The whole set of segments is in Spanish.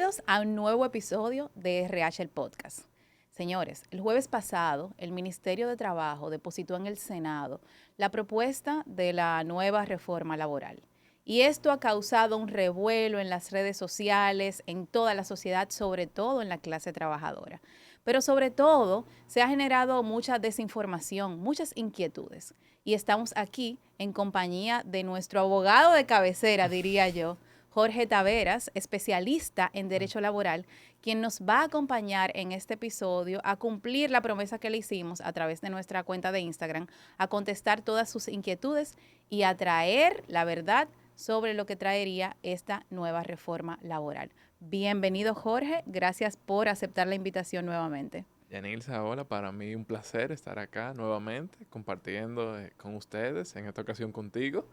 Bienvenidos a un nuevo episodio de RH el Podcast. Señores, el jueves pasado, el Ministerio de Trabajo depositó en el Senado la propuesta de la nueva reforma laboral. Y esto ha causado un revuelo en las redes sociales, en toda la sociedad, sobre todo en la clase trabajadora. Pero sobre todo, se ha generado mucha desinformación, muchas inquietudes. Y estamos aquí en compañía de nuestro abogado de cabecera, diría yo, Jorge Taveras, especialista en Derecho Laboral, quien nos va a acompañar en este episodio a cumplir la promesa que le hicimos a través de nuestra cuenta de Instagram, a contestar todas sus inquietudes y a traer la verdad sobre lo que traería esta nueva reforma laboral. Bienvenido, Jorge. Gracias por aceptar la invitación nuevamente. Yanilza, hola, para mí un placer estar acá nuevamente compartiendo con ustedes, en esta ocasión contigo.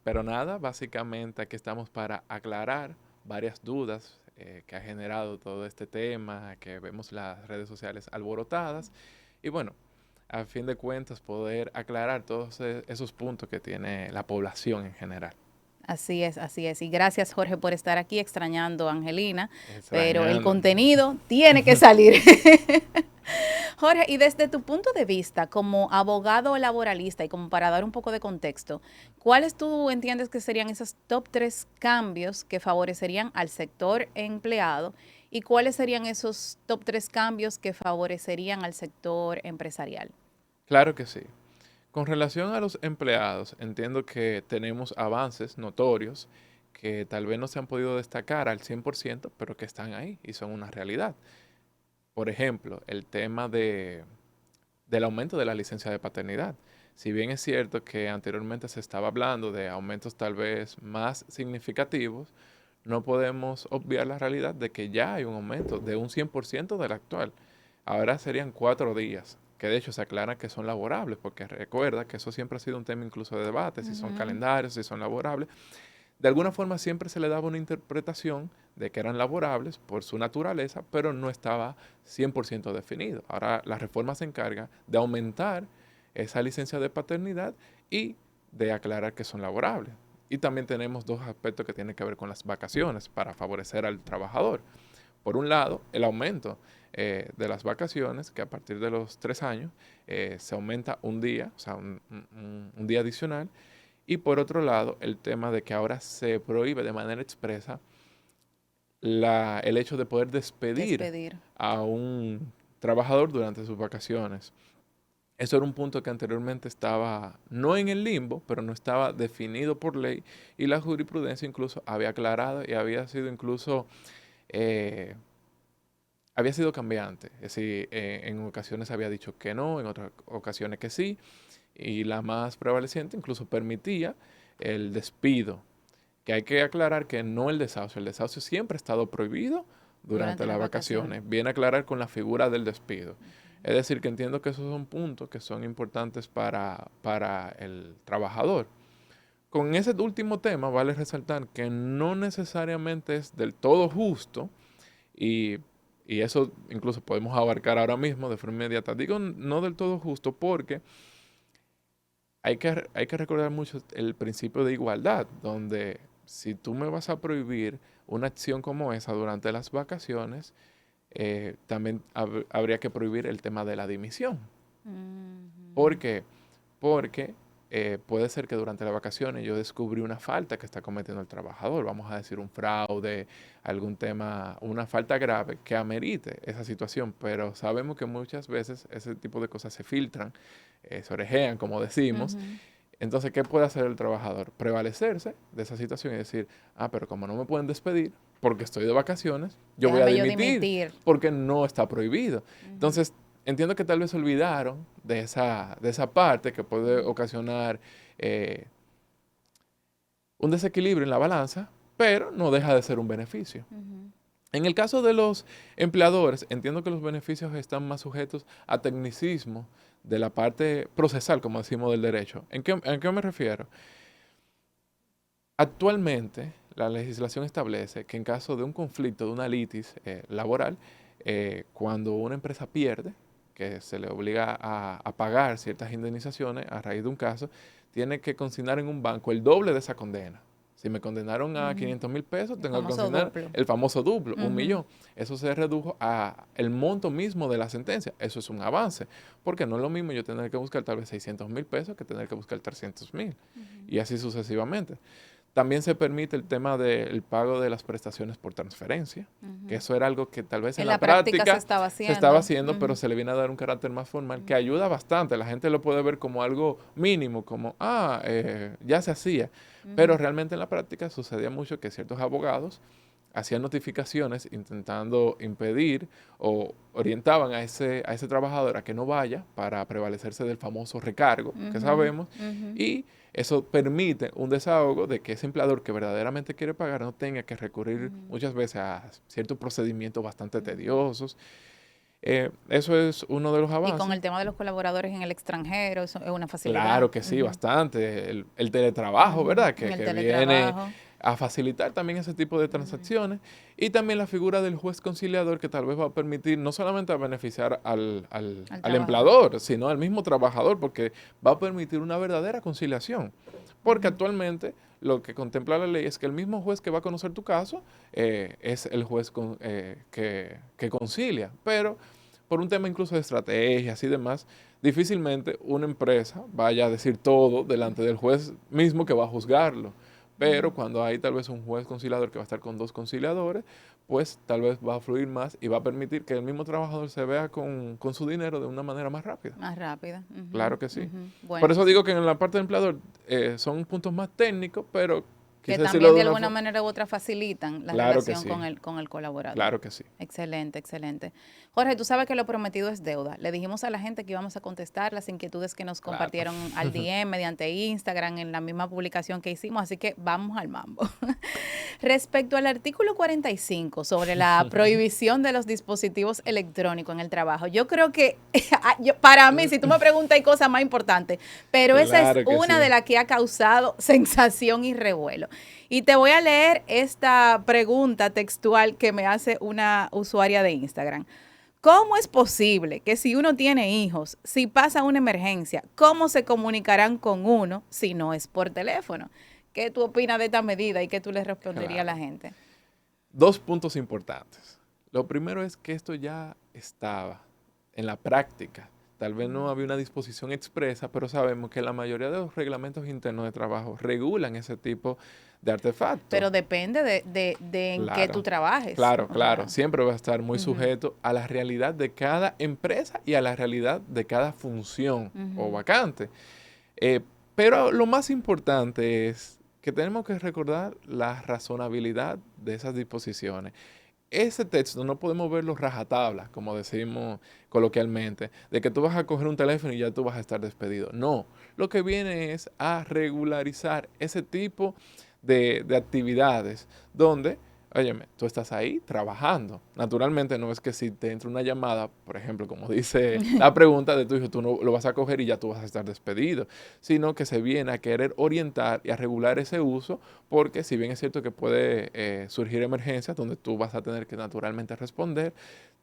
Pero nada, básicamente aquí estamos para aclarar varias dudas que ha generado todo este tema, que vemos las redes sociales alborotadas y bueno, a fin de cuentas poder aclarar todos esos puntos que tiene la población en general. Así es, así es. Y gracias, Jorge, por estar aquí extrañando a Angelina, pero el Extrañándonos. contenido tiene que salir. Jorge, y desde tu punto de vista como abogado laboralista y como para dar un poco de contexto, ¿cuáles tú entiendes que serían esos top 3 cambios que favorecerían al sector empleado y cuáles serían esos top 3 cambios que favorecerían al sector empresarial? Claro que sí. Con relación a los empleados, entiendo que tenemos avances notorios que tal vez no se han podido destacar al 100%, pero que están ahí y son una realidad. Por ejemplo, el tema del aumento de la licencia de paternidad. Si bien es cierto que anteriormente se estaba hablando de aumentos tal vez más significativos, no podemos obviar la realidad de que ya hay un aumento de un 100% del actual. Ahora serían 4 días, que de hecho se aclara que son laborables, porque recuerda que eso siempre ha sido un tema incluso de debate, si son Ujú. calendarios, si son laborables. De alguna forma siempre se le daba una interpretación de que eran laborables por su naturaleza, pero no estaba 100% definido. Ahora la reforma se encarga de aumentar esa licencia de paternidad y de aclarar que son laborables. Y también tenemos dos aspectos que tienen que ver con las vacaciones para favorecer al trabajador. Por un lado, el aumento de las vacaciones, que a partir de los 3 años se aumenta un día, o sea, un día adicional. Y por otro lado, el tema de que ahora se prohíbe de manera expresa el hecho de poder despedir Despedir. a un trabajador durante sus vacaciones. Eso era un punto que anteriormente estaba no en el limbo, pero no estaba definido por ley y la jurisprudencia incluso había aclarado y había sido incluso eh, había sido cambiante. Es decir, en ocasiones había dicho que no, en otras ocasiones que sí, y la más prevaleciente incluso permitía el despido, que hay que aclarar que no el desahucio siempre ha estado prohibido durante Durante las las vacaciones. vacaciones, viene a aclarar con la figura del despido. Es decir, que entiendo que esos son puntos que son importantes para el trabajador. Con ese último tema vale resaltar que no necesariamente es del todo justo y, y eso incluso podemos abarcar ahora mismo de forma inmediata. Digo no del todo justo porque hay que recordar mucho el principio de igualdad, donde si tú me vas a prohibir una acción como esa durante las vacaciones, también habría que prohibir el tema de la dimisión. ¿Por Ujú. qué? Porque puede ser que durante las vacaciones yo descubrí una falta que está cometiendo el trabajador, vamos a decir un fraude, algún tema, una falta grave que amerite esa situación, pero sabemos que muchas veces ese tipo de cosas se filtran, se orejean, como decimos. Ujú. Entonces, ¿qué puede hacer el trabajador? Prevalecerse de esa situación y decir, ah, pero como no me pueden despedir porque estoy de vacaciones, yo voy a Déjame yo dimitir dimitir. porque no está prohibido. Ujú. Entonces, entiendo que tal vez se olvidaron de esa parte que puede Ujú. ocasionar eh, un desequilibrio en la balanza, pero no deja de ser un beneficio. Ujú. En el caso de los empleadores, entiendo que los beneficios están más sujetos a tecnicismo de la parte procesal, como decimos, del derecho. ¿En qué me refiero? Actualmente, la legislación establece que en caso de un conflicto, de una litis laboral, cuando una empresa pierde, que se le obliga a pagar ciertas indemnizaciones a raíz de un caso, tiene que consignar en un banco el doble de esa condena. Si me condenaron a 500,000 pesos, tengo que famoso condenar duplo. el famoso duplo, Ujú. 1,000,000. Eso se redujo a el monto mismo de la sentencia. Eso es un avance, porque no es lo mismo yo tener que buscar tal vez 600,000 pesos que tener que buscar 300,000 y así sucesivamente. También se permite el tema del pago de las prestaciones por transferencia, que eso era algo que tal vez en la práctica práctica se estaba haciendo, pero Ujú. se le viene a dar un carácter más formal que ayuda bastante. La gente lo puede ver como algo mínimo, como, ya se hacía. Pero Ujú. realmente en la práctica sucedía mucho que ciertos abogados hacían notificaciones intentando impedir o orientaban a ese trabajador a que no vaya para prevalecerse del famoso recargo que Ujú. sabemos, Ujú. y eso permite un desahogo de que ese empleador que verdaderamente quiere pagar no tenga que recurrir Ujú. muchas veces a ciertos procedimientos bastante Ujú. tediosos. Eso es uno de los Y con avances. el tema de los colaboradores en el extranjero, eso es una facilidad. Claro que sí, Ujú. bastante. El teletrabajo, Ujú. ¿verdad? En el Que viene teletrabajo. a facilitar también ese tipo de Ujú. transacciones. Y también la figura del juez conciliador que tal vez va a permitir no solamente a beneficiar Al al trabajador. empleador, sino al mismo trabajador, porque va a permitir una verdadera conciliación. Porque Ujú. actualmente lo que contempla la ley es que el mismo juez que va a conocer tu caso es el juez que concilia. Pero por un tema incluso de estrategias y demás, difícilmente una empresa vaya a decir todo delante del juez mismo que va a juzgarlo. Pero Ujú. cuando hay tal vez un juez conciliador que va a estar con dos conciliadores, pues tal vez va a fluir más y va a permitir que el mismo trabajador se vea con su dinero de una manera más rápida. Más rápida. Ujú. Claro que sí. Ujú. Por Bueno, eso digo que en la parte del empleador son puntos más técnicos, pero que quise decirlo también de de una alguna forma. manera u otra facilitan la Claro que relación sí, con el colaborador. claro que sí. Excelente, excelente. Jorge, tú sabes que lo prometido es deuda. Le dijimos a la gente que íbamos a contestar las inquietudes que nos Claro. compartieron al DM mediante Instagram en la misma publicación que hicimos, así que vamos al mambo. Respecto al artículo 45 sobre la prohibición de los dispositivos electrónicos en el trabajo, yo creo que para mí, si tú me preguntas, hay cosas más importantes, pero esa es Claro que una de sí. las que ha causado sensación y revuelo. Y te voy a leer esta pregunta textual que me hace una usuaria de Instagram. ¿Cómo es posible que si uno tiene hijos, si pasa una emergencia, cómo se comunicarán con uno si no es por teléfono? ¿Qué tú opinas de esta medida y qué tú le responderías a la Claro. gente? Dos puntos importantes. Lo primero es que esto ya estaba en la práctica. Tal vez no había una disposición expresa, pero sabemos que la mayoría de los reglamentos internos de trabajo regulan ese tipo de artefactos. Pero depende de en qué tú Claro, trabajes. claro, O claro. sea, Siempre va a estar muy ujú, sujeto a la realidad de cada empresa y a la realidad de cada función o ujú, vacante. Eh, pero lo más importante es que tenemos que recordar la razonabilidad de esas disposiciones. Ese texto no podemos verlo rajatabla, como decimos coloquialmente, de que tú vas a coger un teléfono y ya tú vas a estar despedido. No, lo que viene es a regularizar ese tipo de actividades donde, óyeme, tú estás ahí trabajando. Naturalmente no es que si te entra una llamada, por ejemplo, como dice la pregunta de tu hijo, tú no lo vas a coger y ya tú vas a estar despedido, sino que se viene a querer orientar y a regular ese uso, porque si bien es cierto que puede surgir emergencias donde tú vas a tener que naturalmente responder,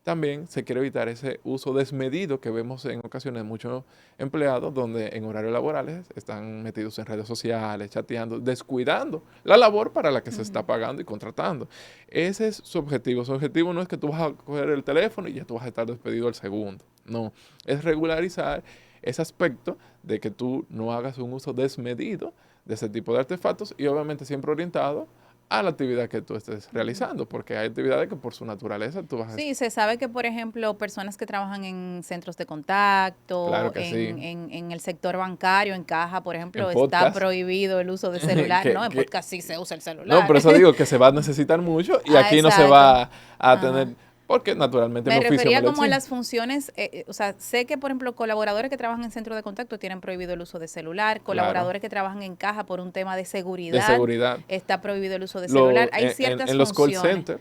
también se quiere evitar ese uso desmedido que vemos en ocasiones de muchos empleados donde en horarios laborales están metidos en redes sociales, chateando, descuidando la labor para la que se está ujú. pagando y contratando. Ese es su objetivo. Su objetivo no es que tú vas a coger el teléfono y ya tú vas a estar despedido al segundo. No, es regularizar ese aspecto de que tú no hagas un uso desmedido de ese tipo de artefactos y obviamente siempre orientado a la actividad que tú estés Ujú. realizando, porque hay actividades que por su naturaleza tú vas a... Sí, se sabe que, por ejemplo, personas que trabajan en centros de contacto, Claro que sí. en el sector bancario, en caja, por En ejemplo, está podcast, prohibido el uso de celular. No, que, en que podcast sí se usa el no, celular. por eso digo que se va a necesitar mucho y Ah, aquí no se exacto. va a Ajá. tener, porque naturalmente mi Me oficio me refería lo como a exige. las funciones, o sea, sé que, por ejemplo, colaboradores que trabajan en centro de contacto tienen prohibido el uso de celular, Claro, colaboradores que trabajan en caja por un tema de de seguridad, seguridad. está prohibido el uso de celular. Hay ciertas En los call funciones. centers,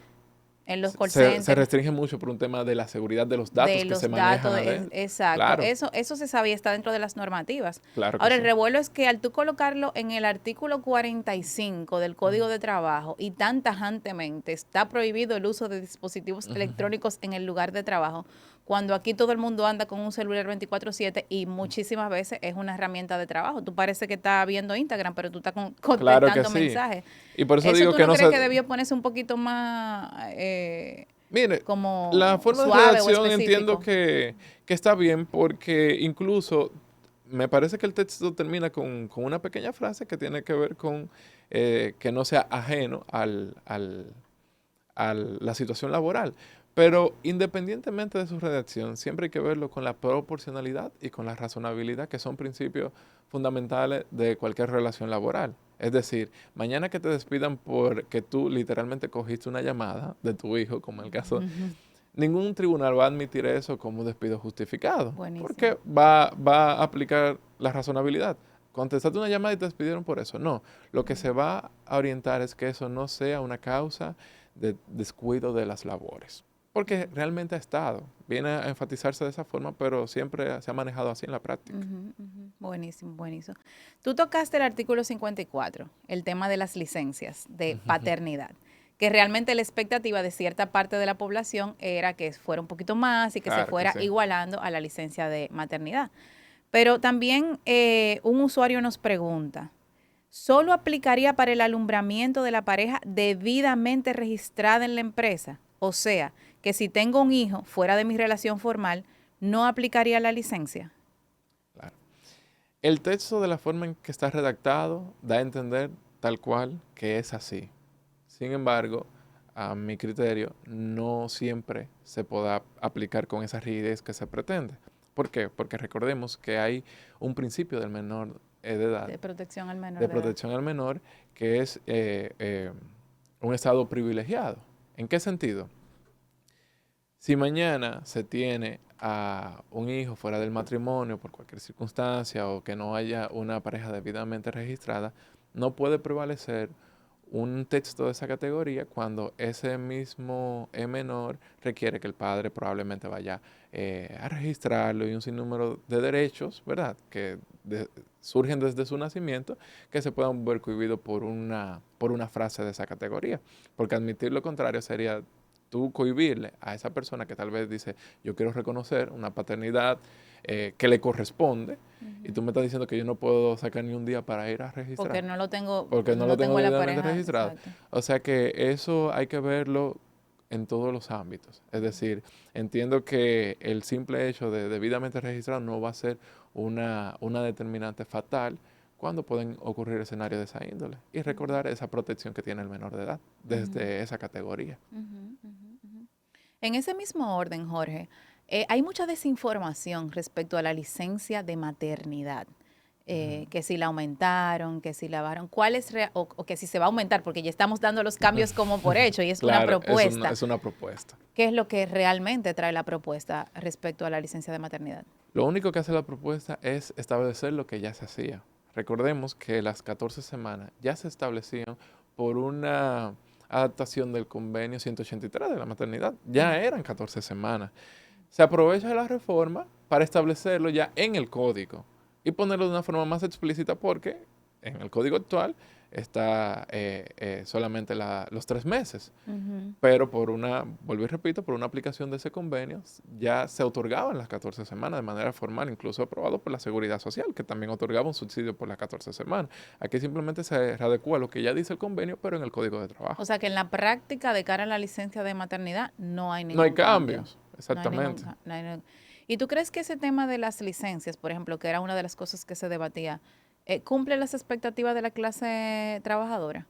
En los call Se centers, restringe mucho por un tema de la seguridad de los datos de que se los manejan datos, adentro. exacto. Claro, Eso se sabía, está dentro de las normativas. claro que Ahora, el sí. revuelo es que al tú colocarlo en el artículo 45 del Código de Trabajo y tan tajantemente está prohibido el uso de dispositivos electrónicos en el lugar de trabajo, cuando aquí todo el mundo anda con un celular 24/7 y muchísimas veces es una herramienta de trabajo. Tú parece que estás viendo Instagram, pero tú estás Claro que contestando sí. mensajes. Y por eso ¿Eso digo tú que no no crees se... que debió ponerse un poquito más Mire, la como forma de suave o redacción entiendo específico? que está bien porque incluso me parece que el texto termina con una pequeña frase que tiene que ver con que no sea ajeno a la situación laboral. Pero independientemente de su redacción, siempre hay que verlo con la proporcionalidad y con la razonabilidad, que son principios fundamentales de cualquier relación laboral. Es decir, mañana que te despidan porque tú literalmente cogiste una llamada de tu hijo, como el caso, Ujú. ningún tribunal va a admitir eso como despido justificado, Buenísimo. porque va a aplicar la razonabilidad. Contestaste una llamada y te despidieron por eso. No, lo que se va a orientar es que eso no sea una causa de descuido de las labores. Porque realmente ha estado, viene a enfatizarse de esa forma, pero siempre se ha manejado así en la práctica. Ujú, ujú. Buenísimo, buenísimo. Tú tocaste el artículo 54, el tema de las licencias de paternidad, que realmente la expectativa de cierta parte de la población era que fuera un poquito más y que se Claro que fuera sí. igualando a la licencia de maternidad. Pero también un usuario nos pregunta, ¿solo aplicaría para el alumbramiento de la pareja debidamente registrada en la empresa? O sea, que si tengo un hijo fuera de mi relación formal, ¿no aplicaría la licencia? Claro. El texto de la forma en que está redactado da a entender tal cual que es así. Sin embargo, a mi criterio, no siempre se pueda aplicar con esa rigidez que se pretende. ¿Por qué? Porque recordemos que hay un principio del menor de edad, De protección al de menor de edad. protección al menor, que es un estado privilegiado. ¿En qué sentido? Si mañana se tiene a un hijo fuera del matrimonio por cualquier circunstancia o que no haya una pareja debidamente registrada, no puede prevalecer un texto de esa categoría cuando ese mismo menor requiere que el padre probablemente vaya a registrarlo y un sinnúmero de derechos, ¿verdad? Que surgen desde su nacimiento que se puedan ver cohibidos por una frase de esa categoría. Porque admitir lo contrario sería tú cohibirle a esa persona que tal vez dice, yo quiero reconocer una paternidad que le corresponde, y tú Ujú. me estás diciendo que yo no puedo sacar ni un día para ir a registrar Porque no lo tengo, porque no lo no tengo tengo a la debidamente pareja, registrado. exacto. O sea que eso hay que verlo en todos los ámbitos. Es decir, entiendo que el simple hecho de debidamente registrado no va a ser una determinante fatal cuando pueden ocurrir escenarios de esa índole. Y recordar esa protección que tiene el menor de edad Ujú, desde esa categoría. ujú, ujú, ujú. En ese mismo orden, Jorge, hay mucha desinformación respecto a la licencia de maternidad. Que si la aumentaron, que si la bajaron, o que si se va a aumentar, porque ya estamos dando los cambios como por hecho y es una Claro, propuesta. es una propuesta. ¿Qué es lo que realmente trae la propuesta respecto a la licencia de maternidad? Lo único que hace la propuesta es establecer lo que ya se hacía. Recordemos que las 14 semanas ya se establecían por una adaptación del convenio 183 de la maternidad. Ya eran 14 semanas. Se aprovecha la reforma para establecerlo ya en el código y ponerlo de una forma más explícita porque en el código actual está solamente los 3 meses. Ujú. Pero vuelvo y repito, por una aplicación de ese convenio, ya se otorgaban las 14 semanas de manera formal, incluso aprobado por la Seguridad Social, que también otorgaba un subsidio por las 14 semanas. Aquí simplemente se readecua lo que ya dice el convenio, pero en el Código de O Trabajo. sea que en la práctica de cara a la licencia de maternidad no hay No hay ningún cambio. cambios, No hay ningún, exactamente. no hay ningún- ¿Y tú crees que ese tema de las licencias, por ejemplo, que era una de las cosas que se debatía, cumple las expectativas de la clase trabajadora?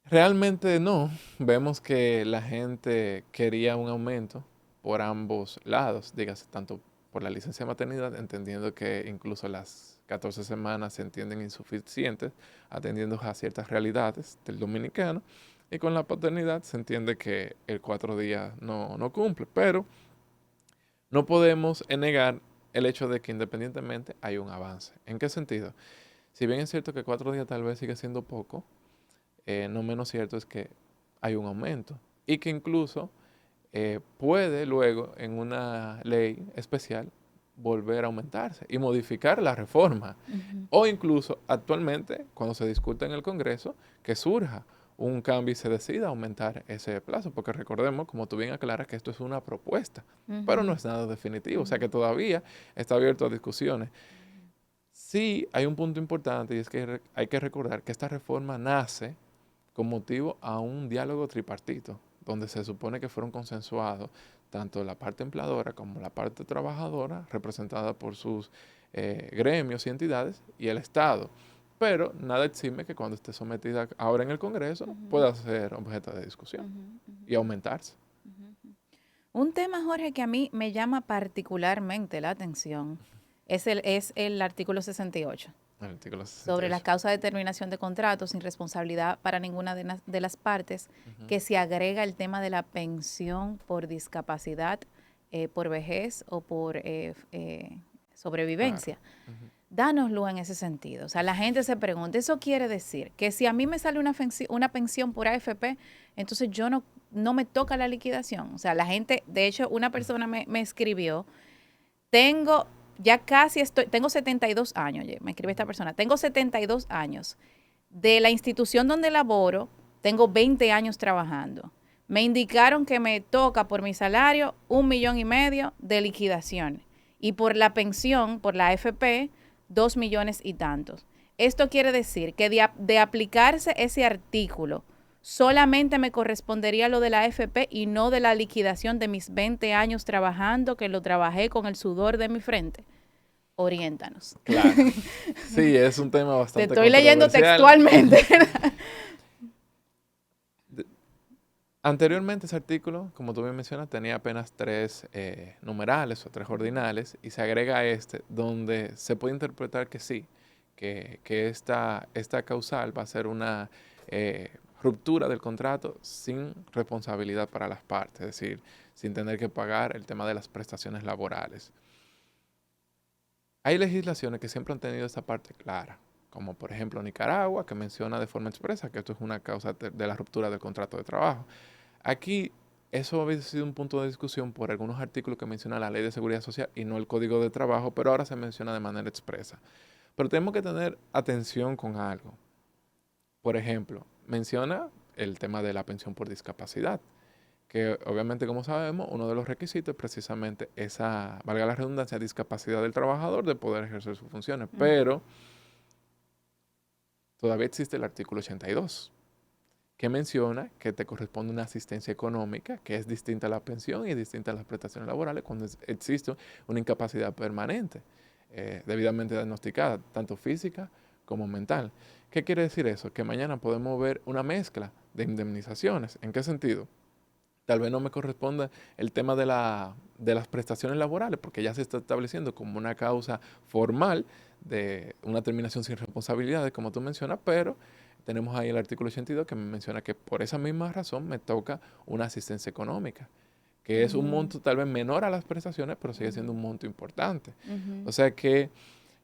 Realmente no. Vemos que la gente quería un aumento por ambos lados, dígase tanto por la licencia de maternidad, entendiendo que incluso las 14 semanas se entienden insuficientes, atendiendo a ciertas realidades del dominicano, y con la paternidad se entiende que el 4 días no cumple, pero no podemos negar el hecho de que independientemente hay un avance. ¿En qué sentido? Si bien es cierto que 4 días tal vez sigue siendo poco, no menos cierto es que hay un aumento. y que incluso puede luego en una ley especial volver a aumentarse y modificar la reforma. O incluso actualmente, cuando se discute en el Congreso, que surja un cambio y se decida aumentar ese plazo, porque recordemos, como tú bien aclaras, que esto es una propuesta, pero no es nada definitivo, o sea que todavía está abierto a discusiones. Sí, hay un punto importante y es que hay que recordar que esta reforma nace con motivo a un diálogo tripartito, donde se supone que fueron consensuados tanto la parte empleadora como la parte trabajadora, representada por sus gremios y entidades, y el Estado. Pero nada exime que cuando esté sometida ahora en el Congreso pueda ser objeto de discusión y aumentarse. Un tema, Jorge, que a mí me llama particularmente la atención es el artículo 68. El artículo Sobre las 68. causas de terminación de contratos sin responsabilidad para ninguna de las partes, que se agrega el tema de la pensión por discapacidad, por vejez o por sobrevivencia. Claro. Dánoslo en ese sentido. O sea, la gente se pregunta, ¿eso quiere decir que si a mí me sale una pensión por AFP, entonces yo no me toca la liquidación? O sea, la gente, de hecho, una persona me escribió, tengo 72 años, me escribe esta persona, tengo 72 años. De la institución donde laboro, tengo 20 años trabajando. Me indicaron que me toca por mi salario 1,5 millones de liquidación. Y por la pensión, por la AFP, 2 millones y tantos. Esto quiere decir que de aplicarse ese artículo, solamente me correspondería lo de la AFP y no de la liquidación de mis 20 años trabajando, que lo trabajé con el sudor de mi frente. Oriéntanos. Claro. Sí, es un tema bastante Te estoy leyendo textualmente. Anteriormente ese artículo, como tú bien mencionas, tenía apenas 3 numerales o 3 ordinales y se agrega este donde se puede interpretar que sí, que esta causal va a ser una ruptura del contrato sin responsabilidad para las partes, es decir, sin tener que pagar el tema de las prestaciones laborales. Hay legislaciones que siempre han tenido esta parte clara, como por ejemplo Nicaragua, que menciona de forma expresa que esto es una causa de la ruptura del contrato de trabajo. Aquí eso había sido un punto de discusión por algunos artículos que menciona la Ley de Seguridad Social y no el Código de Trabajo, pero ahora se menciona de manera expresa. Pero tenemos que tener atención con algo. Por ejemplo, menciona el tema de la pensión por discapacidad, que obviamente, como sabemos, uno de los requisitos es precisamente esa, valga la redundancia, discapacidad del trabajador de poder ejercer sus funciones. Pero todavía existe el artículo 82, que menciona que te corresponde una asistencia económica que es distinta a la pensión y distinta a las prestaciones laborales cuando existe una incapacidad permanente, debidamente diagnosticada, tanto física como mental. ¿Qué quiere decir eso? Que mañana podemos ver una mezcla de indemnizaciones. ¿En qué sentido? Tal vez no me corresponda el tema de las prestaciones laborales, porque ya se está estableciendo como una causa formal de una terminación sin responsabilidades, como tú mencionas, pero tenemos ahí el artículo 82 que me menciona que por esa misma razón me toca una asistencia económica, que es un monto tal vez menor a las prestaciones, pero sigue siendo un monto importante. O sea que...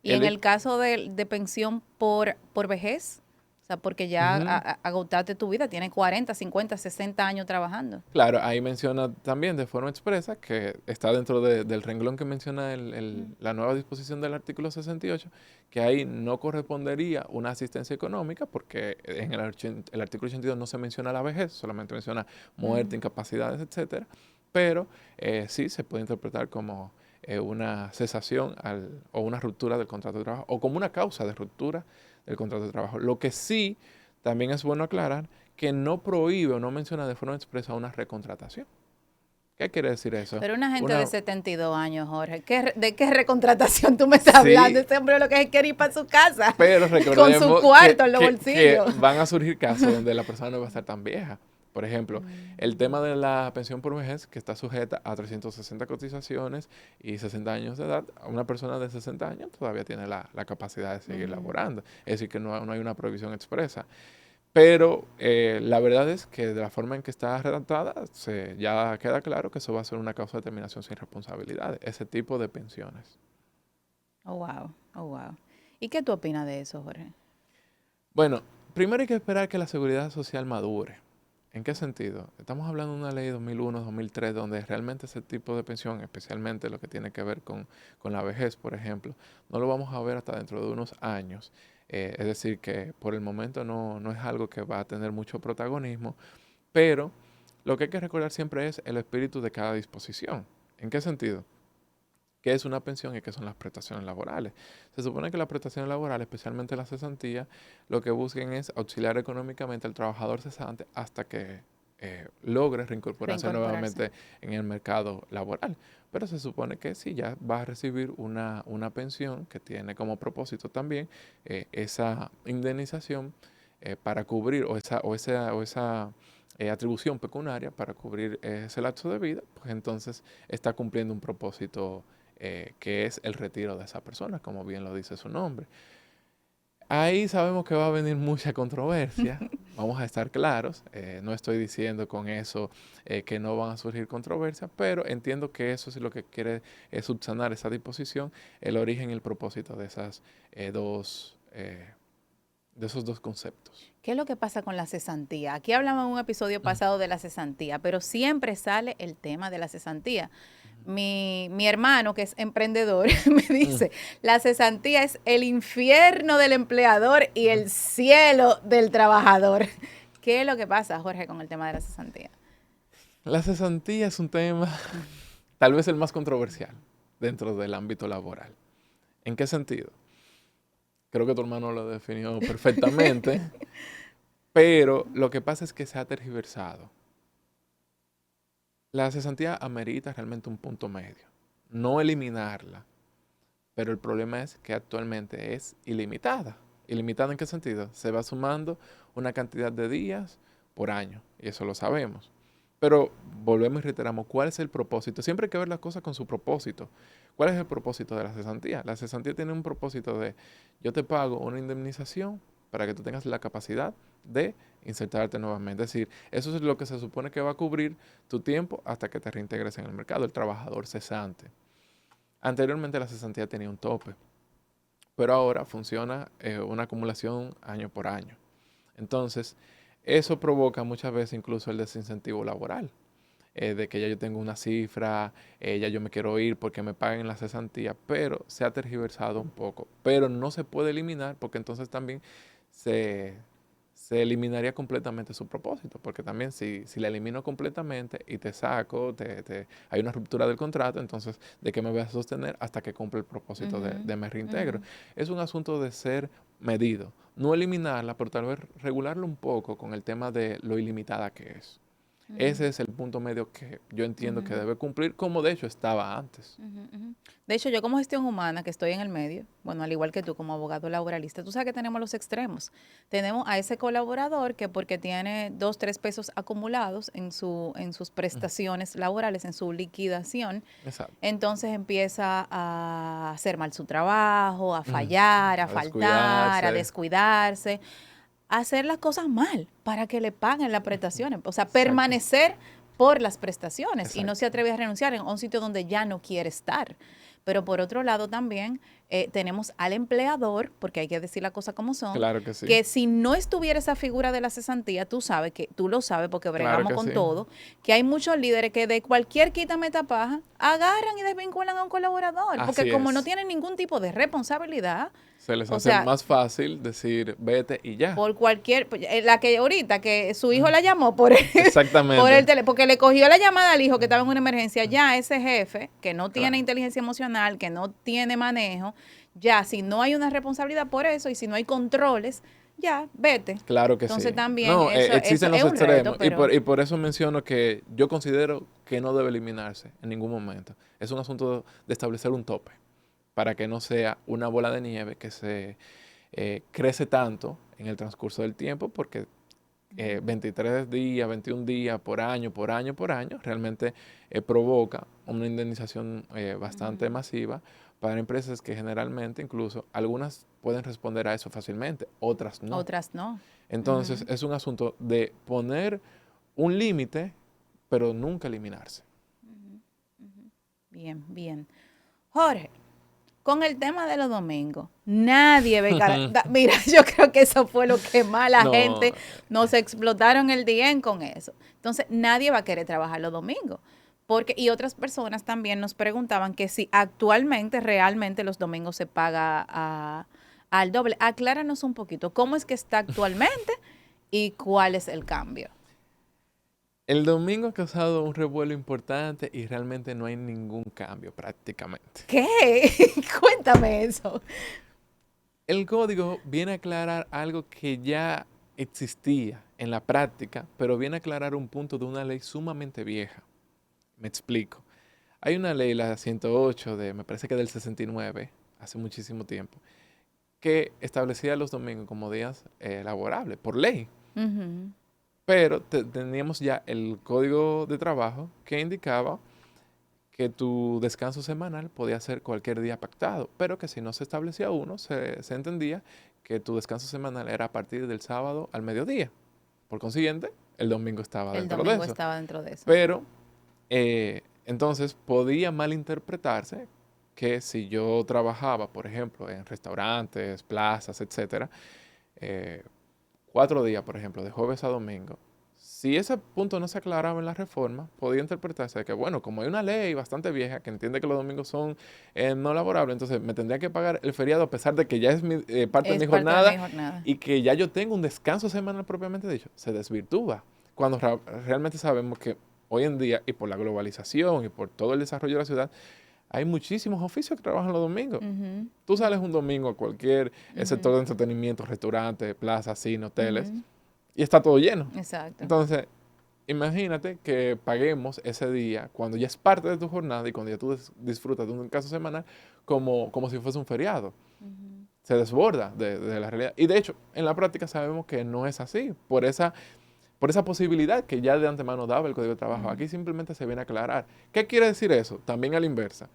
Y en el caso de pensión por vejez, o sea, porque ya agotaste tu vida, tienes 40, 50, 60 años trabajando. Claro, ahí menciona también de forma expresa que está dentro del renglón que menciona la nueva disposición del artículo 68, que ahí no correspondería una asistencia económica, porque en el artículo 82 no se menciona la vejez, solamente menciona muerte, incapacidades, etcétera, pero sí se puede interpretar como una cesación o una ruptura del contrato de trabajo, o como una causa de ruptura del contrato de trabajo. Lo que sí también es bueno aclarar que no prohíbe o no menciona de forma expresa una recontratación. ¿Qué quiere decir eso? Pero una gente de 72 años, Jorge, ¿de qué recontratación tú me estás hablando? Este hombre lo que quiere ir para su casa. Pero recordemos con su cuarto en los que bolsillos. van a surgir casos donde la persona no va a estar tan vieja. Por ejemplo, el tema de la pensión por vejez, que está sujeta a 360 cotizaciones y 60 años de edad, una persona de 60 años todavía tiene la capacidad de seguir laborando. Es decir, que no hay una prohibición expresa. Pero la verdad es que de la forma en que está redactada, ya queda claro que eso va a ser una causa de terminación sin responsabilidades, ese tipo de pensiones. Oh, wow, oh, wow. ¿Y qué tú opinas de eso, Jorge? Bueno, primero hay que esperar que la seguridad social madure ¿En qué sentido? Estamos hablando de una ley de 2001, 2003, donde realmente ese tipo de pensión, especialmente lo que tiene que ver con la vejez, por ejemplo, no lo vamos a ver hasta dentro de unos años. Es decir, que por el momento no es algo que va a tener mucho protagonismo, pero lo que hay que recordar siempre es el espíritu de cada disposición. ¿En qué sentido? ¿Qué es una pensión y qué son las prestaciones laborales? Se supone que las prestaciones laborales, especialmente la cesantía, lo que busquen es auxiliar económicamente al trabajador cesante hasta que logre reincorporarse Reincorporarse. nuevamente en el mercado laboral. Pero se supone que sí, ya va a recibir una pensión que tiene como propósito también esa indemnización para cubrir o esa atribución pecuniaria para cubrir ese lapso de vida, pues entonces está cumpliendo un propósito que es el retiro de esa persona, como bien lo dice su nombre. Ahí sabemos que va a venir mucha controversia, vamos a estar claros, no estoy diciendo con eso que no van a surgir controversias, pero entiendo que eso es lo que quiere subsanar esa disposición, el origen y el propósito de esos dos conceptos. ¿Qué es lo que pasa con la cesantía? Aquí hablamos en un episodio pasado de la cesantía, pero siempre sale el tema de la cesantía. Mi hermano, que es emprendedor, me dice, la cesantía es el infierno del empleador y el cielo del trabajador. ¿Qué es lo que pasa, Jorge, con el tema de la cesantía? La cesantía es un tema tal vez el más controversial dentro del ámbito laboral. ¿En qué sentido? Creo que tu hermano lo definió perfectamente, pero lo que pasa es que se ha tergiversado. La cesantía amerita realmente un punto medio, no eliminarla, pero el problema es que actualmente es ilimitada. ¿Ilimitada en qué sentido? Se va sumando una cantidad de días por año, y eso lo sabemos. Pero volvemos y reiteramos, ¿cuál es el propósito? Siempre hay que ver las cosas con su propósito. ¿Cuál es el propósito de la cesantía? La cesantía tiene un propósito de, yo te pago una indemnización para que tú tengas la capacidad de insertarte nuevamente. Es decir, eso es lo que se supone que va a cubrir tu tiempo hasta que te reintegres en el mercado, el trabajador cesante. Anteriormente la cesantía tenía un tope, pero ahora funciona una acumulación año por año. Entonces, eso provoca muchas veces incluso el desincentivo laboral, de que ya yo tengo una cifra, ya yo me quiero ir porque me paguen la cesantía, pero se ha tergiversado un poco. Pero no se puede eliminar porque entonces también se, se eliminaría completamente su propósito, porque también si la elimino completamente y te saco, hay una ruptura del contrato, entonces, ¿de qué me voy a sostener hasta que cumpla el propósito de me reintegro? Es un asunto de ser medido, no eliminarla, pero tal vez regularlo un poco con el tema de lo ilimitada que es. Ese es el punto medio que yo entiendo que debe cumplir, como de hecho estaba antes. De hecho, yo como gestión humana, que estoy en el medio, bueno, al igual que tú como abogado laboralista, tú sabes que tenemos los extremos. Tenemos a ese colaborador que porque tiene 2, 3 pesos acumulados en sus prestaciones laborales, en su liquidación, Exacto. entonces empieza a hacer mal su trabajo, a fallar, a A faltar, a descuidarse. descuidarse, a hacer las cosas mal para que le paguen las prestaciones. O sea, Exacto. permanecer por las prestaciones y no se Exacto. atreve a renunciar en un sitio donde ya no quiere estar. Pero por otro lado también tenemos al empleador, porque hay que decir las cosas como son, Claro que sí. que si no estuviera esa figura de la cesantía, tú sabes que, tú lo sabes porque Claro bregamos que con sí. todo, que hay muchos líderes que de cualquier quítame esta paja agarran y desvinculan a un colaborador, porque Así como no es. tienen ningún tipo de responsabilidad, Se les o hace sea, más fácil decir vete y ya. por cualquier, la que ahorita, que su hijo la llamó por por Exactamente. el porque le cogió la llamada al hijo que estaba en una emergencia, ya ese jefe, que no tiene Claro. inteligencia emocional, que no tiene manejo, ya si no hay una responsabilidad por eso y si no hay controles, ya, vete. Claro que Entonces sí. también No, eso existen los es un reto, extremos. Y pero por eso menciono que yo considero que no debe eliminarse en ningún momento. Es un asunto de establecer un tope para que no sea una bola de nieve que se crece tanto en el transcurso del tiempo, porque 23 días, 21 días por año, por año, por año, realmente provoca una indemnización bastante masiva para empresas que generalmente, incluso, algunas pueden responder a eso fácilmente, otras no. otras no. Entonces, es un asunto de poner un límite, pero nunca eliminarse. Bien, bien. Jorge, Con el tema de los domingos, nadie ve mira, yo creo que eso fue lo que más la gente nos explotaron el día con eso. Entonces, nadie va a querer trabajar los domingos. Y otras personas también nos preguntaban que si actualmente, realmente los domingos se paga al doble. Acláranos un poquito, ¿cómo es que está actualmente y cuál es el cambio? El domingo ha causado un revuelo importante y realmente no hay ningún cambio prácticamente. ¿Qué? Cuéntame eso. El código viene a aclarar algo que ya existía en la práctica, pero viene a aclarar un punto de una ley sumamente vieja. Me explico. Hay una ley, la 108, me parece que del 69, hace muchísimo tiempo, que establecía los domingos como días laborables, por ley. Uh-huh. Pero teníamos ya el código de trabajo que indicaba que tu descanso semanal podía ser cualquier día pactado, pero que si no se establecía uno, se entendía que tu descanso semanal era a partir del sábado al mediodía. Por consiguiente, el domingo estaba dentro de eso. Estaba dentro de eso. Pero, entonces, podía malinterpretarse que si yo trabajaba, por ejemplo, en restaurantes, plazas, etcétera, 4 días, por ejemplo, de jueves a domingo, si ese punto no se aclaraba en la reforma, podía interpretarse de que, bueno, como hay una ley bastante vieja que entiende que los domingos son no laborables, entonces me tendría que pagar el feriado a pesar de que ya es parte de mi jornada y que ya yo tengo un descanso semanal propiamente dicho. Se desvirtúa. Cuando realmente sabemos que hoy en día, y por la globalización y por todo el desarrollo de la ciudad, hay muchísimos oficios que trabajan los domingos. Uh-huh. Tú sales un domingo a cualquier sector de entretenimiento, restaurantes, plazas, cine, hoteles, y está todo lleno. Exacto. Entonces, imagínate que paguemos ese día cuando ya es parte de tu jornada y cuando ya tú disfrutas de un descanso semanal como si fuese un feriado. Uh-huh. Se desborda de la realidad. Y de hecho, en la práctica sabemos que no es así. Por esa posibilidad que ya de antemano daba el Código de Trabajo. Uh-huh. Aquí simplemente se viene a aclarar. ¿Qué quiere decir eso? También a la inversa.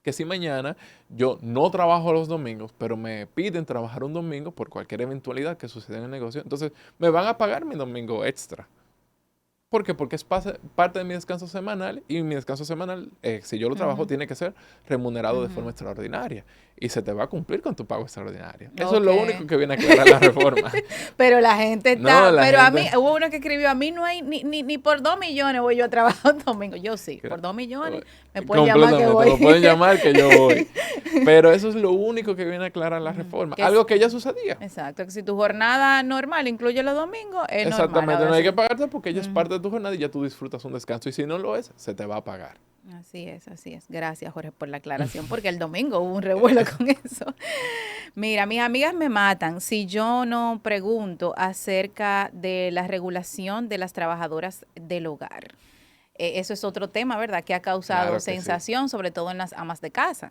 Que si mañana yo no trabajo los domingos, pero me piden trabajar un domingo por cualquier eventualidad que suceda en el negocio, entonces me van a pagar mi domingo extra. ¿Por qué? Porque es parte de mi descanso semanal y mi descanso semanal, si yo lo trabajo, tiene que ser remunerado de forma extraordinaria y se te va a cumplir con tu pago extraordinario. Eso es lo único que viene a aclarar la reforma. Pero la gente está... A mí, hubo uno que escribió, a mí no hay ni por 2 millones voy yo a trabajar un domingo. Yo sí, por 2 millones me pueden llamar que voy. Me pueden llamar que yo voy. Pero eso es lo único que viene a aclarar la reforma. Algo que ya sucedía. Exacto, que si tu jornada normal incluye los domingos, es normal. Exactamente, no hay que pagarte porque ella es parte de tu jornada y ya tú disfrutas un descanso. Y si no lo es, se te va a pagar. Así es, así es. Gracias, Jorge, por la aclaración, porque el domingo hubo un revuelo con eso. Mira, mis amigas me matan si yo no pregunto acerca de la regulación de las trabajadoras del hogar. Eso es otro tema, ¿verdad?, que ha causado sensación, sobre todo en las amas de casa,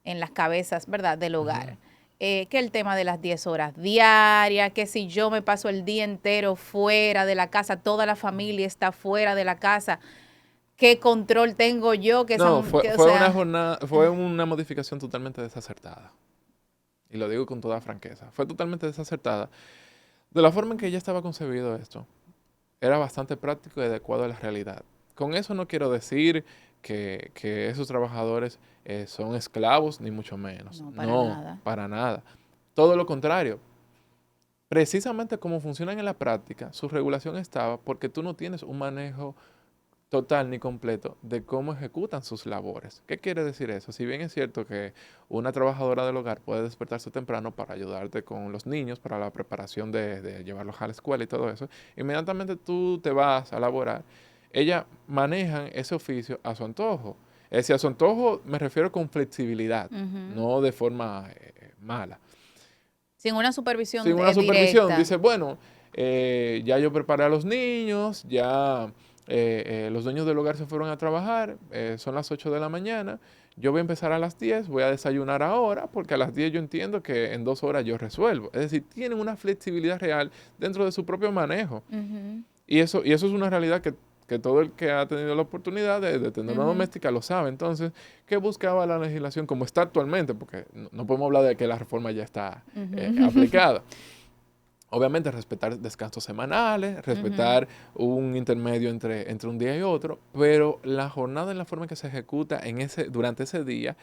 en las cabezas, ¿verdad?, del hogar. Que el tema de las 10 horas diarias, que si yo me paso el día entero fuera de la casa, toda la familia está fuera de la casa, ¿qué control tengo yo? Fue una modificación totalmente desacertada. Y lo digo con toda franqueza. Fue totalmente desacertada. De la forma en que ya estaba concebido esto, era bastante práctico y adecuado a la realidad. Con eso no quiero decir que esos trabajadores son esclavos, ni mucho menos. No, para nada. Todo lo contrario. Precisamente como funcionan en la práctica, su regulación estaba porque tú no tienes un manejo total ni completo de cómo ejecutan sus labores. ¿Qué quiere decir eso? Si bien es cierto que una trabajadora del hogar puede despertarse temprano para ayudarte con los niños, para la preparación de llevarlos a la escuela y todo eso, inmediatamente tú te vas a laborar, ellas manejan ese oficio a su antojo. Es decir, a su antojo me refiero con flexibilidad, no de forma mala. Sin una supervisión Sin una supervisión. directa. Dice, bueno, ya yo preparé a los niños, ya los dueños del hogar se fueron a trabajar, son las 8 de la mañana, yo voy a empezar a las 10, voy a desayunar ahora, porque a las 10 yo entiendo que en 2 horas yo resuelvo. Es decir, tienen una flexibilidad real dentro de su propio manejo. Y eso es una realidad que todo el que ha tenido la oportunidad de tener una doméstica lo sabe. Entonces, ¿qué buscaba la legislación como está actualmente? Porque no podemos hablar de que la reforma ya está aplicada. Obviamente respetar descansos semanales, respetar un intermedio entre un día y otro, pero la jornada en la forma en que se ejecuta durante ese día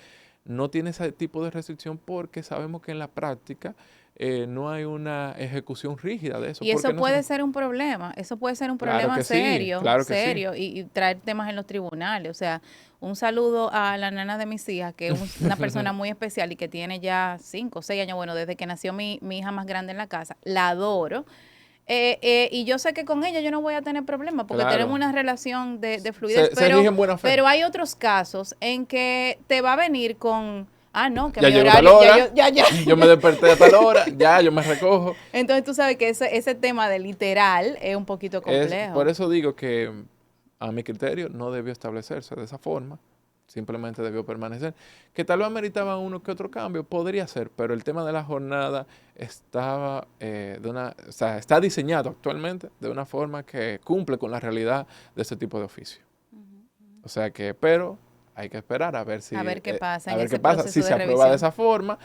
no tiene ese tipo de restricción porque sabemos que en la práctica no hay una ejecución rígida de eso. Y Porque eso no puede se... ser un problema, eso puede ser un Claro problema que sí, serio, claro que sí. serio, y traer temas en los tribunales. O sea, un saludo a la nana de mis hijas, que es una persona muy especial y que tiene ya 5 o 6 años, bueno, desde que nació mi hija más grande en la casa. La adoro. Y yo sé que con ella yo no voy a tener problemas porque tenemos Claro. una relación de fluidez, Se rige en buena fe. pero hay otros casos en que te va a venir con, no, que Ya mi llegó tal horario, hora, ya. yo me desperté a tal hora, ya yo me recojo. Entonces tú sabes que ese tema de literal es un poquito Por complejo. eso digo que a mi criterio no debió establecerse de esa forma, simplemente debió permanecer. Que tal vez ameritaba uno que otro cambio, podría ser, pero el tema de la jornada estaba o sea, está diseñado actualmente de una forma que cumple con la realidad de ese tipo de oficio. O sea que, pero hay que esperar a ver si, A ver qué pasa a en ver qué ese pasa, si proceso se de aprueba de revisión. esa forma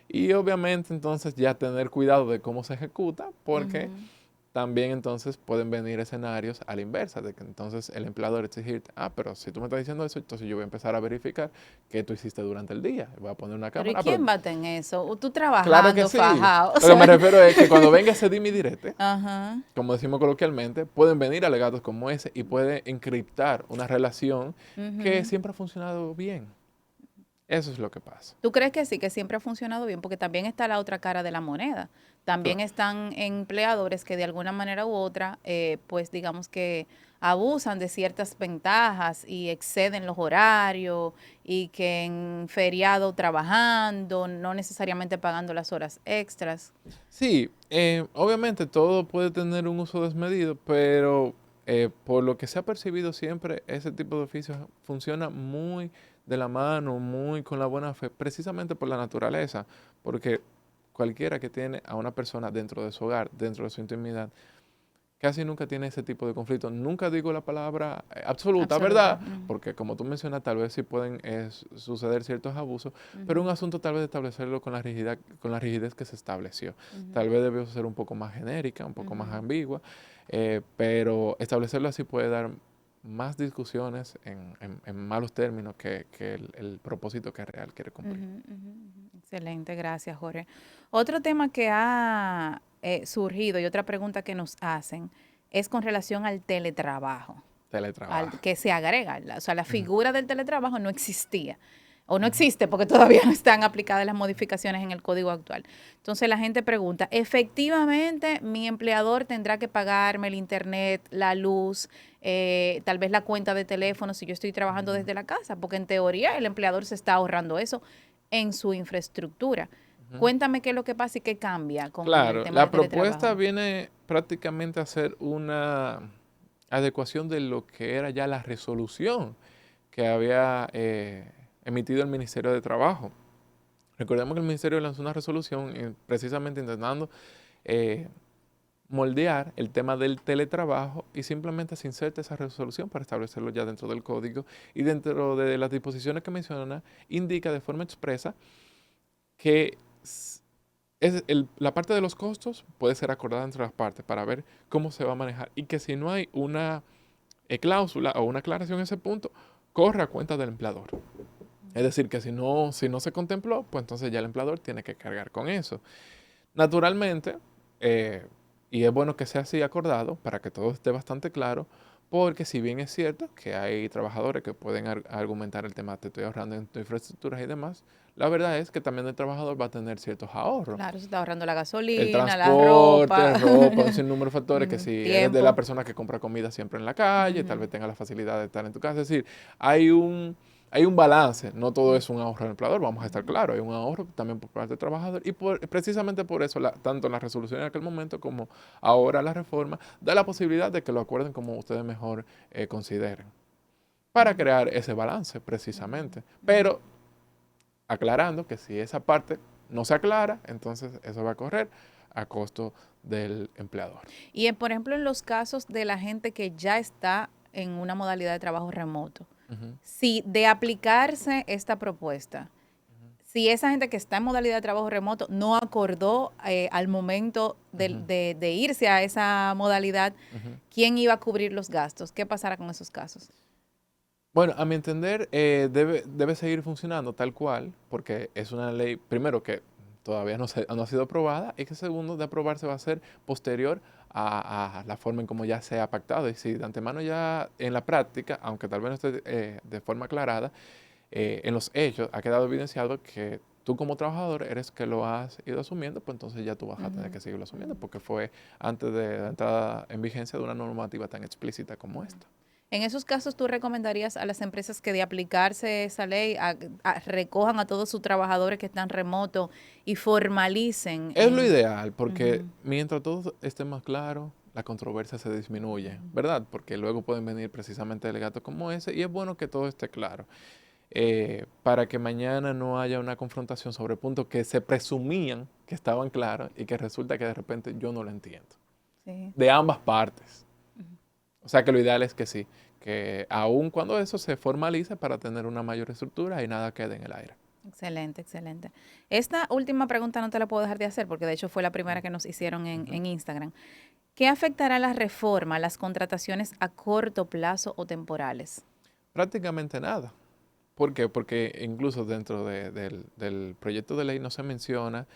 y obviamente entonces ya tener cuidado de cómo se ejecuta, porque Ujú. también entonces pueden venir escenarios a la inversa, de que entonces el empleador exigir, pero si tú me estás diciendo eso, entonces yo voy a empezar a verificar qué tú hiciste durante el día. Voy a poner una Pero ¿y cámara, quién bate en eso? O tú claro que trabajando, sí. fajado. O Lo que me sea, refiero es que cuando venga ese dime y direte, ajá. como decimos coloquialmente, pueden venir alegatos como ese y puede encriptar una relación que Ujú. siempre ha funcionado bien. Eso es lo que pasa. ¿Tú crees que sí, que siempre ha funcionado bien? Porque también está la otra cara de la moneda. También Claro. están empleadores que de alguna manera u otra, pues digamos que abusan de ciertas ventajas y exceden los horarios y que en feriado trabajando, no necesariamente pagando las horas extras. Sí, obviamente todo puede tener un uso desmedido, pero por lo que se ha percibido siempre, ese tipo de oficios funciona muy de la mano, muy con la buena fe, precisamente por la naturaleza, porque cualquiera que tiene a una persona dentro de su hogar, dentro de su intimidad, casi nunca tiene ese tipo de conflicto. Nunca digo la palabra absoluta, Absoluta. ¿verdad? Porque como tú mencionas, tal vez sí pueden suceder ciertos abusos, pero un asunto tal vez de establecerlo con la rigidez que se estableció. Tal vez debió ser un poco más genérica, un poco más ambigua, pero establecerlo así puede dar más discusiones en malos términos que el propósito que real quiere cumplir. Excelente, gracias, Jorge. Otro tema que ha surgido y otra pregunta que nos hacen es con relación al teletrabajo, Teletrabajo. que se agrega. O sea, la Ujú, figura del teletrabajo no existía o no ujú. existe porque todavía no están aplicadas las modificaciones en el código actual. Entonces la gente pregunta, ¿efectivamente mi empleador tendrá que pagarme el internet, la luz, tal vez la cuenta de teléfono si yo estoy trabajando desde la casa? Porque en teoría el empleador se está ahorrando eso en su infraestructura. Ujú. Cuéntame qué es lo que pasa y qué cambia con el Claro, tema la del propuesta teletrabajo. viene prácticamente a ser una adecuación de lo que era ya la resolución que había emitido el Ministerio de Trabajo. Recordemos que el Ministerio lanzó una resolución precisamente intentando eh, moldear el tema del teletrabajo y simplemente se inserta esa resolución para establecerlo ya dentro del código y dentro de las disposiciones que menciona, indica de forma expresa que la parte de los costos puede ser acordada entre las partes para ver cómo se va a manejar y que si no hay una cláusula o una aclaración en ese punto, corre a cuenta del empleador. Es decir, que si no se contempló, pues entonces ya el empleador tiene que cargar con eso. Naturalmente, eh, y es bueno que sea así acordado para que todo esté bastante claro, porque si bien es cierto que hay trabajadores que pueden argumentar el tema, te estoy ahorrando en tu infraestructuras y demás, la verdad es que también el trabajador va a tener ciertos ahorros. Claro, se está ahorrando la El gasolina, la transporte, ropa, ropa, un sinnúmero de factores que si eres de la tiempo. persona que compra comida siempre en la calle, tal Ujú, vez tenga la facilidad de estar en tu casa. Es decir, hay un balance, no todo es un ahorro del empleador, vamos a estar claros, hay un ahorro también por parte del trabajador y precisamente por eso, tanto la resolución en aquel momento como ahora la reforma, da la posibilidad de que lo acuerden como ustedes mejor consideren, para crear ese balance precisamente. Pero aclarando que si esa parte no se aclara, entonces eso va a correr a costo del empleador. Y por ejemplo, en los casos de la gente que ya está en una modalidad de trabajo remoto, Ujú, si de aplicarse esta propuesta, si esa gente que está en modalidad de trabajo remoto no acordó al momento ujú, de irse a esa modalidad, ujú. ¿quién iba a cubrir los gastos? ¿Qué pasará con esos casos? Bueno, a mi entender, debe seguir funcionando tal cual, porque es una ley, primero, que todavía no ha sido aprobada, y que segundo, de aprobarse va a ser posterior a la forma en cómo ya se ha pactado. Y si de antemano ya en la práctica, aunque tal vez no esté de forma aclarada, en los hechos ha quedado evidenciado que tú como trabajador eres que lo has ido asumiendo, pues entonces ya tú vas a tener Ujú. que seguirlo asumiendo, porque fue antes de la entrada en vigencia de una normativa tan explícita como esta. En esos casos, ¿tú recomendarías a las empresas que de aplicarse esa ley recojan a todos sus trabajadores que están remotos y formalicen Es lo en... ideal, porque Ujú, mientras todo esté más claro, la controversia se disminuye, ¿verdad? Porque luego pueden venir precisamente delegados como ese, y es bueno que todo esté claro, para que mañana no haya una confrontación sobre puntos que se presumían que estaban claros y que resulta que de repente yo no lo entiendo. sí. De ambas partes. Ujú. O sea que lo ideal es que sí, que aun cuando eso se formalice para tener una mayor estructura y nada quede en el aire. Excelente, excelente. Esta última pregunta no te la puedo dejar de hacer porque de hecho fue la primera que nos hicieron Ujú. en Instagram. ¿Qué afectará la reforma a las contrataciones a corto plazo o temporales? Prácticamente nada. ¿Por qué? Porque incluso dentro del proyecto de ley no se menciona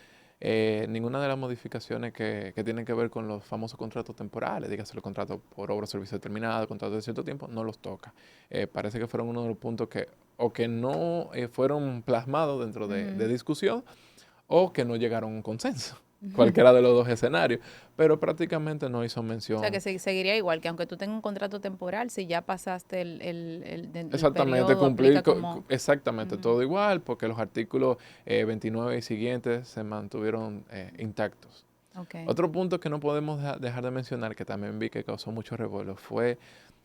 ninguna de las modificaciones que tienen que ver con los famosos contratos temporales, dígase los contratos por obra o servicio determinado, contratos de cierto tiempo, no los toca. Parece que fueron uno de los puntos que o que no fueron plasmados dentro de Ujú. discusión o que no llegaron a un consenso, cualquiera de los dos escenarios, pero prácticamente no hizo O sea, que mención. seguiría igual, que aunque tú tengas un contrato temporal, si ya pasaste el Exactamente, periodo, cumplir aplica como... exactamente Ujú. todo igual, porque los artículos 29 y siguientes se mantuvieron intactos. Ok. Otro punto que no podemos dejar de mencionar, que también vi que causó mucho revuelo, fue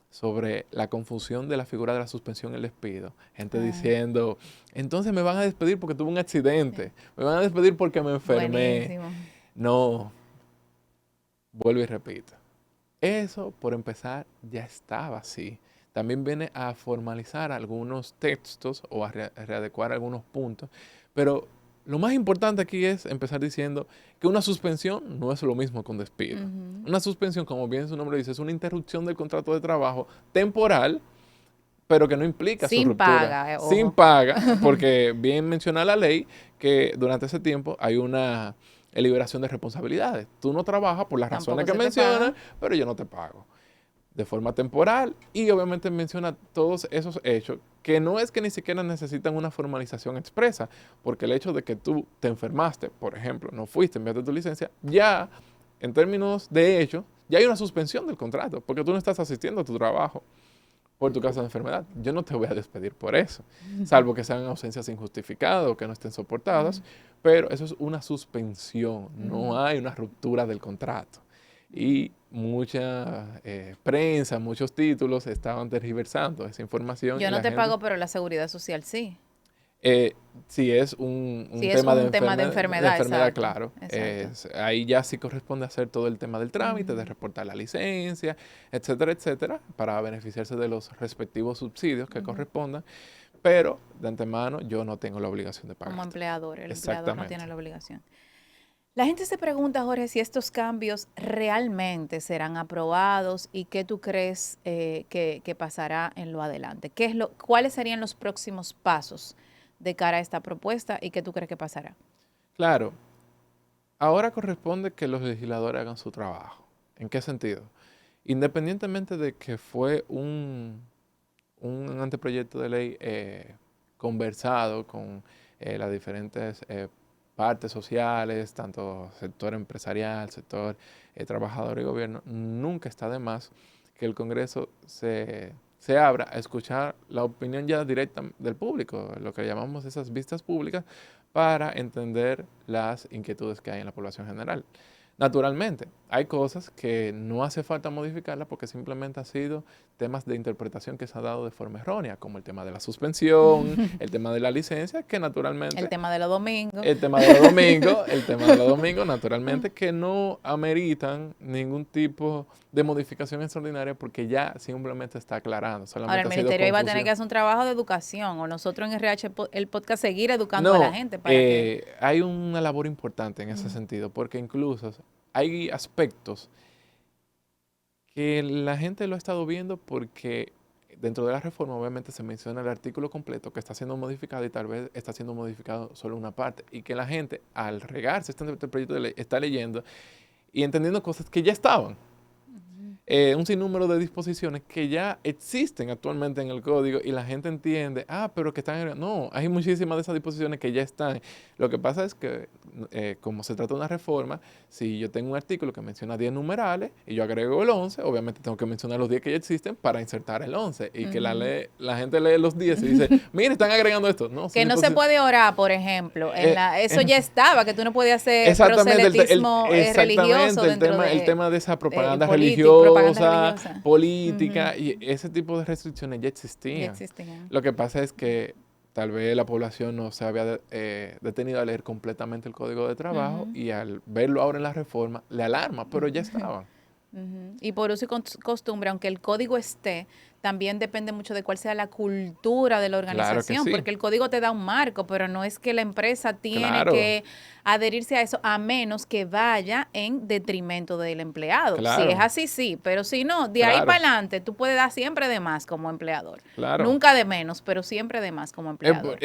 sobre la confusión de la figura de la suspensión y el despido. Gente Ah, diciendo, entonces me van a despedir porque tuve un sí. accidente, me van a despedir porque me enfermé. Buenísimo. No, vuelvo y repito. Eso, por empezar, ya estaba así. También viene a formalizar algunos textos o a readecuar algunos puntos, pero lo más importante aquí es empezar diciendo que una suspensión no es lo mismo que un despido. Ujú. Una suspensión, como bien su nombre dice, es una interrupción del contrato de trabajo temporal, pero que no implica su Sin ruptura, paga, sin ojo. paga, porque bien menciona la ley que durante ese tiempo hay una liberación de responsabilidades. Tú no trabajas por las razones Tampoco que se te mencionas, paga. pero yo no te pago de forma temporal, y obviamente menciona todos esos hechos que no es que ni siquiera necesitan una formalización expresa, porque el hecho de que tú te enfermaste, por ejemplo, no fuiste, enviaste tu licencia, ya en términos de hecho, ya hay una suspensión del contrato, porque tú no estás asistiendo a tu trabajo por tu caso de enfermedad. Yo no te voy a despedir por eso, salvo que sean ausencias injustificadas o que no estén soportadas, pero eso es una suspensión, no Ujú. hay una ruptura del contrato. Y mucha prensa, muchos títulos estaban tergiversando esa información Yo y no la te gente, pago, pero la seguridad social sí. si es Si un es tema un tema de enfermedad, enfermedad, exacto, claro, exacto. ahí ya sí corresponde hacer todo el tema del trámite, de Ujú, reportar la licencia, etcétera, etcétera, para beneficiarse de los respectivos subsidios que ujú. correspondan, pero de antemano yo no tengo la obligación de Como pagarte. empleador, el empleador no tiene Exactamente. la obligación. La gente se pregunta, Jorge, si estos cambios realmente serán aprobados y qué tú crees que pasará en lo adelante. ¿Cuáles serían los próximos pasos de cara a esta propuesta y qué tú crees que pasará? Claro, ahora corresponde que los legisladores hagan su trabajo. ¿En qué sentido? Independientemente de que fue un anteproyecto de ley conversado con las diferentes partes sociales, tanto sector empresarial, sector trabajador y gobierno, nunca está de más que el Congreso se abra a escuchar la opinión ya directa del público, lo que llamamos esas vistas públicas, para entender las inquietudes que hay en la población general. Naturalmente, hay cosas que no hace falta modificarlas porque simplemente han sido temas de interpretación que se han dado de forma errónea, como el tema de la suspensión, el tema de la licencia, que El naturalmente, tema de los domingos. el tema de los domingos, el tema de los domingos, naturalmente, que no ameritan ningún tipo de modificación extraordinaria porque ya simplemente está aclarando, Ahora, el solamente ha sido ministerio iba a tener que confusión. hacer un trabajo de educación o nosotros en RH, el podcast, seguir educando a la No, gente para que... hay una labor importante en ese Ujú, sentido, porque incluso hay aspectos que la gente lo ha estado viendo porque dentro de la reforma obviamente se menciona el artículo completo que está siendo modificado y tal vez está siendo modificado solo una parte. Y que la gente, al regarse este proyecto de ley, está leyendo y entendiendo cosas que ya estaban. Un sinnúmero de disposiciones que ya existen actualmente en el código y la gente entiende, pero que están... No, hay muchísimas de esas disposiciones que ya están. Lo que pasa es que, como se trata de una reforma, si yo tengo un artículo que menciona 10 numerales y yo agrego el 11, obviamente tengo que mencionar los 10 que ya existen para insertar el 11. Y que la gente lee los 10 y dice, mire, están agregando esto. No, que no se puede orar, por ejemplo. Eso ya estaba, que tú no podías hacer proselitismo religioso dentro el tema de esa propaganda religiosa, política, y ese tipo de restricciones ya existían. Lo que pasa es que tal vez la población no se había detenido a leer completamente el Código de Trabajo y al verlo ahora en la reforma le alarma, pero ya estaban. Y por uso y costumbre, aunque el código esté, también depende mucho de cuál sea la cultura de la organización, claro que sí. porque el código te da un marco, pero no es que la empresa tiene que adherirse a eso, a menos que vaya en detrimento del empleado. Si es así, sí, pero si no, de ahí para adelante, tú puedes dar siempre de más como empleador. Nunca de menos, pero siempre de más como empleador.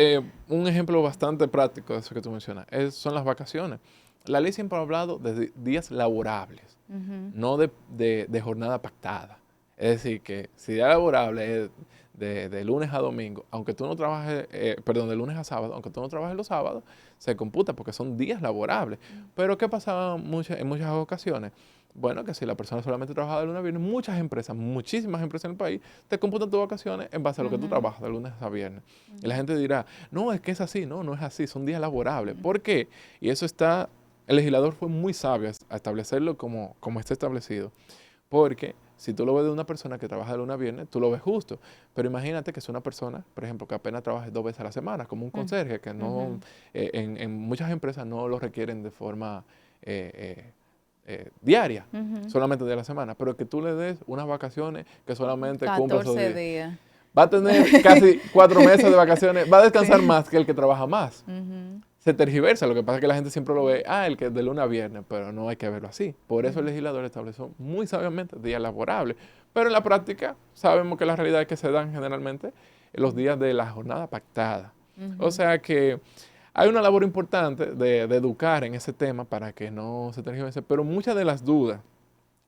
Un ejemplo bastante práctico de eso que tú mencionas son las vacaciones. La ley siempre ha hablado de días laborables, no de jornada pactada. Es decir, que si día laborable es de lunes a domingo, aunque tú no trabajes, de lunes a sábado, aunque tú no trabajes los sábados, se computa porque son días laborables. Pero ¿qué pasaba en muchas ocasiones? Bueno, que si la persona solamente trabajaba de lunes a viernes, muchas empresas, muchísimas empresas en el país, te computan tus vacaciones en base a lo que tú trabajas de lunes a viernes. Y la gente dirá, no, es que es así. No es así, son días laborables. ¿Por qué? Y eso el legislador fue muy sabio a establecerlo como está establecido. Porque si tú lo ves de una persona que trabaja de lunes a viernes, tú lo ves justo. Pero imagínate que es una persona, por ejemplo, que apenas trabaje 2 veces a la semana, como un conserje, que no en muchas empresas no lo requieren de forma diaria, solamente de la semana. Pero que tú le des unas vacaciones que solamente cumple esos días. Va a tener casi 4 meses de vacaciones, va a descansar más que el que trabaja más. Se tergiversa, lo que pasa es que la gente siempre lo ve, el que es de lunes a viernes, pero no hay que verlo así. Por eso el legislador estableció muy sabiamente días laborables. Pero en la práctica sabemos que la realidad es que se dan generalmente en los días de la jornada pactada. O sea que hay una labor importante de educar en ese tema para que no se tergiverse, pero muchas de las dudas,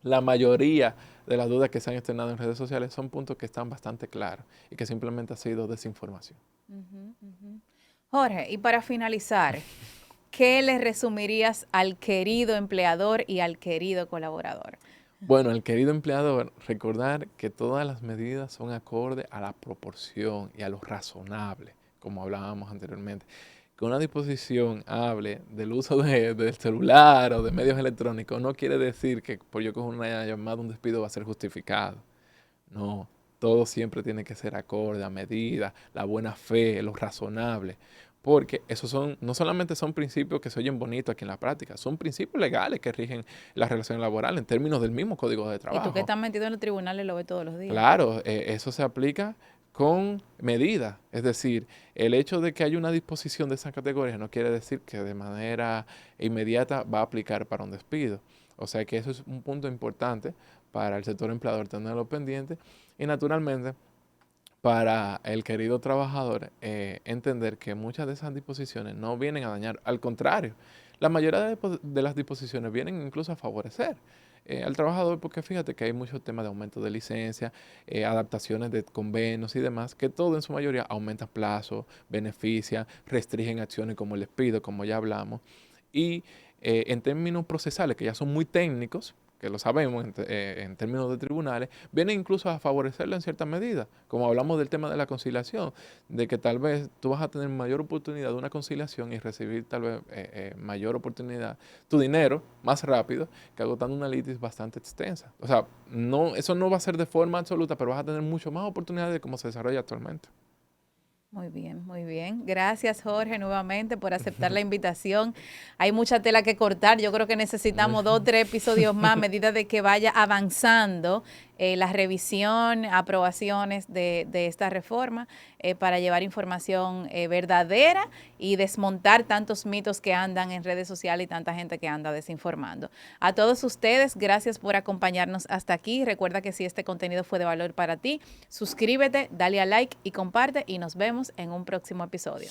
la mayoría de las dudas que se han externado en redes sociales son puntos que están bastante claros y que simplemente ha sido desinformación. Jorge, y para finalizar, ¿qué le resumirías al querido empleador y al querido colaborador? Bueno, al querido empleador, recordar que todas las medidas son acorde a la proporción y a lo razonable, como hablábamos anteriormente. Que una disposición hable del uso del celular o de medios electrónicos no quiere decir que por yo coger una llamada, un despido va a ser justificado. No, todo siempre tiene que ser acorde a medida, la buena fe, lo razonable. Porque esos no solamente son principios que se oyen bonitos aquí en la práctica, son principios legales que rigen la relación laboral en términos del mismo Código de Trabajo. Y tú que estás metido en los tribunales lo ves todos los días. Claro, eso se aplica con medida. Es decir, el hecho de que haya una disposición de esa categoría no quiere decir que de manera inmediata va a aplicar para un despido. O sea que eso es un punto importante para el sector empleador tenerlo pendiente y naturalmente para el querido trabajador entender que muchas de esas disposiciones no vienen a dañar, al contrario, la mayoría de las disposiciones vienen incluso a favorecer al trabajador, porque fíjate que hay muchos temas de aumento de licencia, adaptaciones de convenios y demás, que todo en su mayoría aumenta plazos, beneficia, restringen acciones como el despido, como ya hablamos, y en términos procesales, que ya son muy técnicos, que lo sabemos en términos de tribunales, viene incluso a favorecerlo en cierta medida, como hablamos del tema de la conciliación, de que tal vez tú vas a tener mayor oportunidad de una conciliación y recibir tal vez mayor oportunidad, tu dinero más rápido, que agotando una litis bastante extensa. O sea, eso no va a ser de forma absoluta, pero vas a tener mucho más oportunidades de cómo se desarrolla actualmente. Muy bien, muy bien. Gracias, Jorge, nuevamente por aceptar la invitación. Hay mucha tela que cortar. Yo creo que necesitamos 2 o 3 episodios más a medida de que vaya avanzando la revisión, aprobaciones de esta reforma para llevar información verdadera y desmontar tantos mitos que andan en redes sociales y tanta gente que anda desinformando. A todos ustedes, gracias por acompañarnos hasta aquí. Recuerda que si este contenido fue de valor para ti, suscríbete, dale a like y comparte y nos vemos en un próximo episodio.